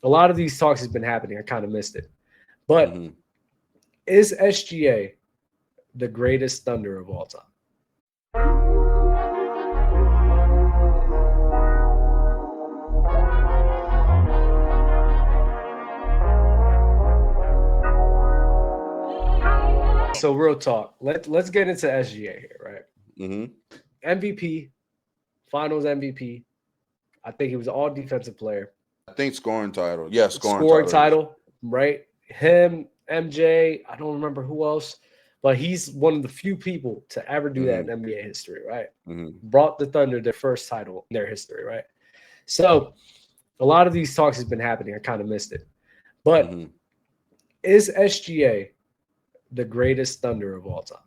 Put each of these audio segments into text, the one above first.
a lot of these talks has been happening. I kind of missed it. But is SGA the greatest Thunder of all time? So real talk. Let's get into SGA here, right? MVP, Finals MVP. I think he was all defensive player. I think scoring title. Yeah, scoring title, right? Him, MJ, I don't remember who else, but he's one of the few people to ever do that in NBA history, right? Brought the Thunder their first title in their history, right? So a lot of these talks has been happening. I kind of missed it. But is SGA the greatest Thunder of all time?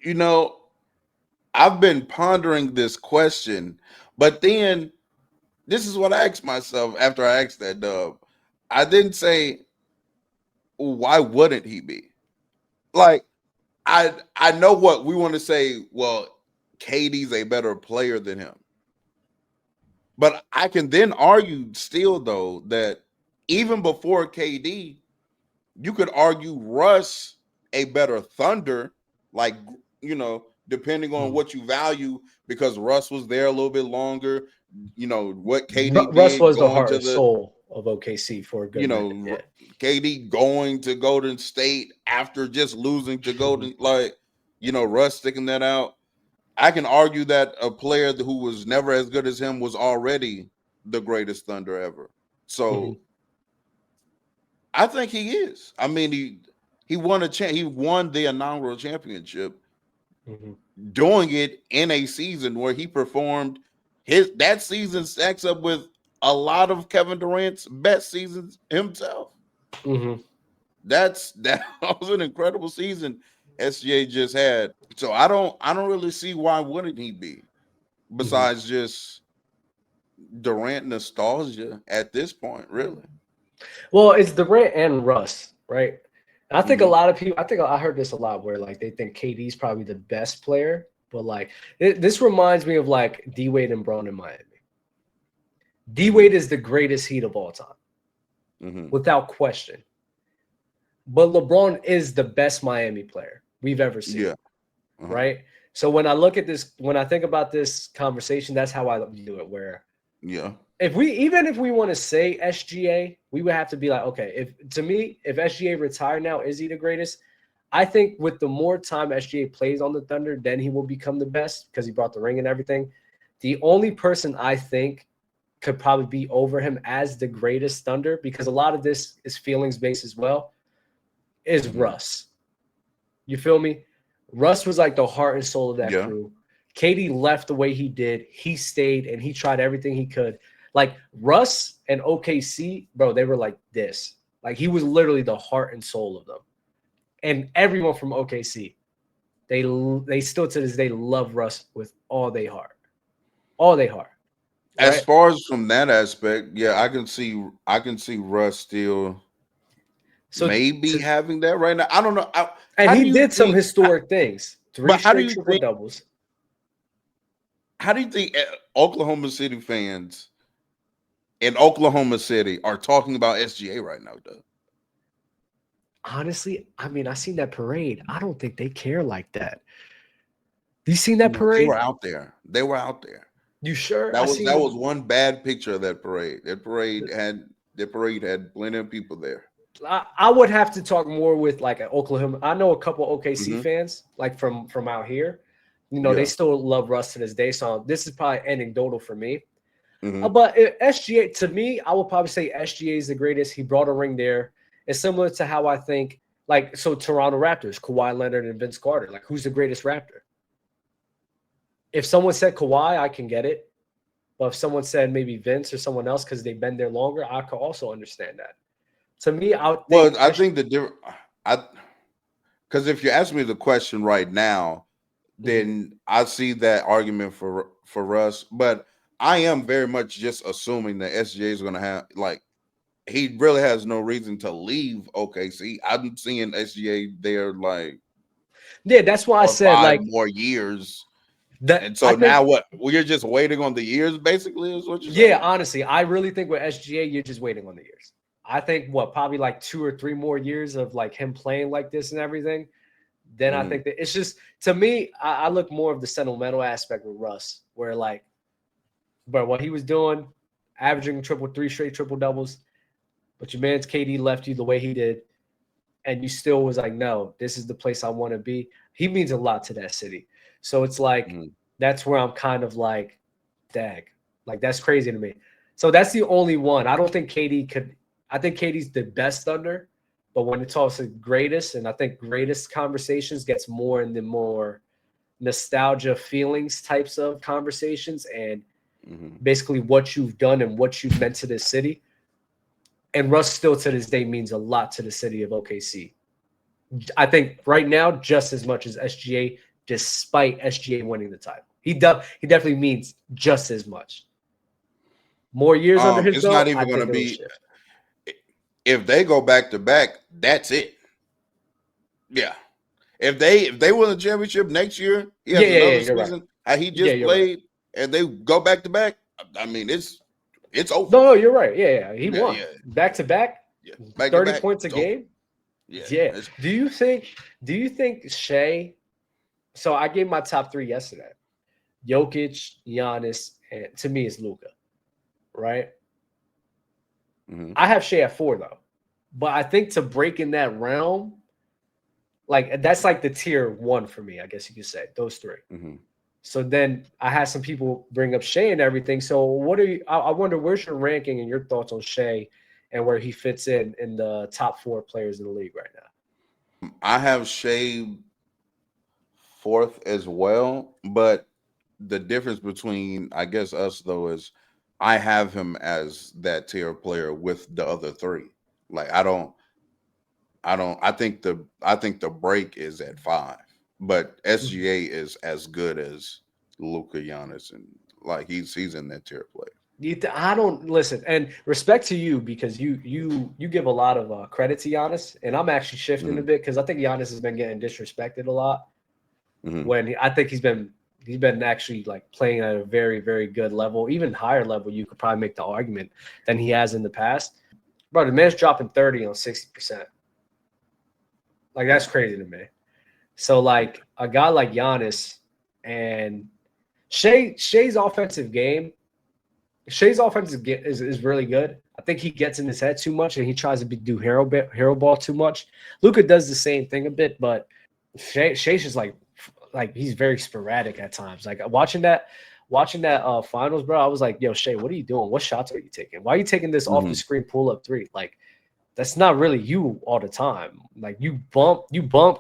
You know, I've been pondering this question, but then this is what I asked myself after I asked that, Dub. I didn't say, why wouldn't he be? Like, I know what we want to say, well, KD's a better player than him. But I can then argue still, though, that even before KD, you could argue Russ a better Thunder, like, you know, depending on what you value, because Russ was there a little bit longer. You know, what KD Russ did was the going heart to and soul of OKC for a good minute. KD going to Golden State after just losing to Golden, like, you know, Russ sticking that out. I can argue that a player who was never as good as him was already the greatest Thunder ever. So I think he is. I mean, he won he won the inaugural championship, doing it in a season where he performed. That season stacks up with a lot of Kevin Durant's best seasons himself. That was an incredible season SGA just had. So I don't really see why wouldn't he be, besides just Durant nostalgia at this point, really. Well, it's Durant and Russ, right? And I think a lot of people, I heard this a lot where like they think KD's probably the best player, but like this reminds me of like D Wade and Braun in Miami. D Wade is the greatest Heat of all time, without question. But LeBron is the best Miami player we've ever seen, right? So when I look at this, when I think about this conversation, that's how I do it. Where if we want to say SGA, we would have to be like, okay, if SGA retired now, is he the greatest? I think with the more time SGA plays on the Thunder, then he will become the best because he brought the ring and everything. The only person I think could probably be over him as the greatest Thunder, because a lot of this is feelings based as well, is Russ. You feel me? Russ was like the heart and soul of that crew. KD left the way he did. He stayed and he tried everything he could. Like Russ and OKC, bro, they were like this. Like he was literally the heart and soul of them. And everyone from OKC, they still to this day love Russ with all their heart. All their heart. Right? As far as from that aspect, yeah, I can see Russ still maybe having that right now. I don't know. And he did some historic things. 3 straight triple doubles. How do you think Oklahoma City fans in Oklahoma City are talking about SGA right now, though? Honestly, I mean, I seen that parade. I don't think they care like that. You seen that parade? They were out there. You sure? That was one bad picture of that parade. That parade had plenty of people there. I would have to talk more with like an Oklahoma. I know a couple OKC fans, like from out here. You know, they still love Russ to this day. So this is probably anecdotal for me. But SGA, to me, I would probably say SGA is the greatest. He brought a ring there. It's similar to how I think, like, so Toronto Raptors, Kawhi Leonard and Vince Carter. Like, who's the greatest Raptor? If someone said Kawhi, I can get it. But if someone said maybe Vince or someone else because they've been there longer, I could also understand that. To me, I think the difference, because if you ask me the question right now, then I see that argument for Russ. But I am very much just assuming that SGA is going to have, like, he really has no reason to leave OKC. I'm seeing SGA there, like, that's why I said 5 like more years. And so now what? Well, you're just waiting on the years, basically, is what you're saying? Yeah, honestly, I really think with SGA, you're just waiting on the years. I think probably like 2 or 3 more years of like him playing like this and everything. Then I think that it's just, to me, I look more of the sentimental aspect with Russ, where like, but what he was doing, averaging 3 straight triple doubles, but your man's KD left you the way he did, and you still was like, no, this is the place I want to be. He means a lot to that city. So it's like, that's where I'm kind of like, dag, like that's crazy to me. So that's the only one. I don't think KD could. I think KD's the best Thunder, but when it talks to greatest, and I think greatest conversations gets more in the more nostalgia feelings types of conversations, and basically what you've done and what you've meant to this city. And Russ still to this day means a lot to the city of OKC. I think right now just as much as SGA, despite SGA winning the title. He definitely means just as much. More years under his It's belt, not I even going to think it'll be. shift. If they go back to back, that's it. Yeah. If they win the championship next year, he has another season. Right. He just played, and they go back to back. I mean, it's over. No, you're right. Yeah. He won back to back. 30 points a game. Yeah. Do you think Shai? So I gave my top 3 yesterday: Jokic, Giannis, and to me it's Luka. Right. I have Shai at 4 though, but I think to break in that realm, like that's like the tier 1 for me. I guess you could say those 3. So then I had some people bring up Shai and everything. So what are you? I wonder where's your ranking and your thoughts on Shai and where he fits in the top 4 players in the league right now. I have Shai 4th as well, but the difference between I guess us though is I have him as that tier player with the other 3. Like I think the break is at 5. But SGA is as good as Luka, Giannis, and like he's in that tier play. I don't listen, and respect to you because you give a lot of credit to Giannis, and I'm actually shifting a bit because I think Giannis has been getting disrespected a lot. When I think he's been actually like playing at a very, very good level, even higher level. You could probably make the argument than he has in the past. Bro, the man's dropping 30 on 60%. Like that's crazy to me. So like a guy like Giannis and Shai's offensive game is really good. I think he gets in his head too much and he tries to do hero ball too much. Luka does the same thing a bit, but Shai's just like he's very sporadic at times. Like watching that finals, bro, I was like, yo, Shai, what are you doing? What shots are you taking? Why are you taking this off the screen pull up 3? Like that's not really you all the time. Like you bump,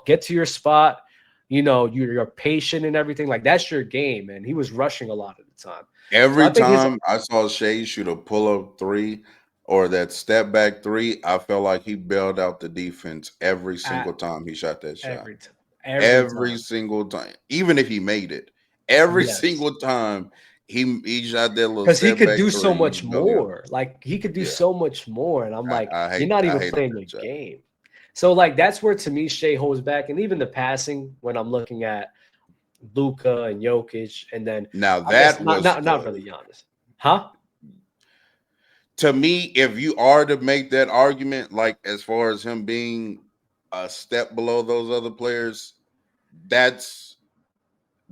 get to your spot. You know, you're patient and everything. Like that's your game, and he was rushing a lot of the time. Every time I saw Shai shoot a pull-up 3 or that step back 3, I felt like he bailed out the defense every single time he shot that shot. Every single time, even if he made it, every single time he shot that little. Because he could do so much more. Like he could do so much more, and I'm like, you're not even playing your game. So like that's where to me Shai holds back, and even the passing when I'm looking at Luka and Jokic, and then now that was not really Giannis, huh? To me, if you are to make that argument, like as far as him being a step below those other players, that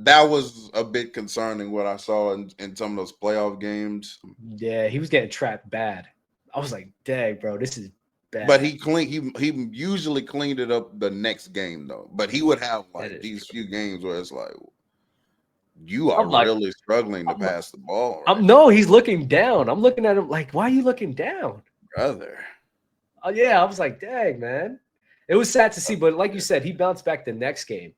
was a bit concerning what I saw in some of those playoff games. Yeah, he was getting trapped bad. I was like, dang, bro, this is bad. But he usually cleaned it up the next game though. But he would have like these few games where it's like you are really struggling to pass the ball. Right? No, he's looking down. I'm looking at him like, why are you looking down? Brother. Oh yeah, I was like, dang, man. It was sad to see, but like you said, he bounced back the next game.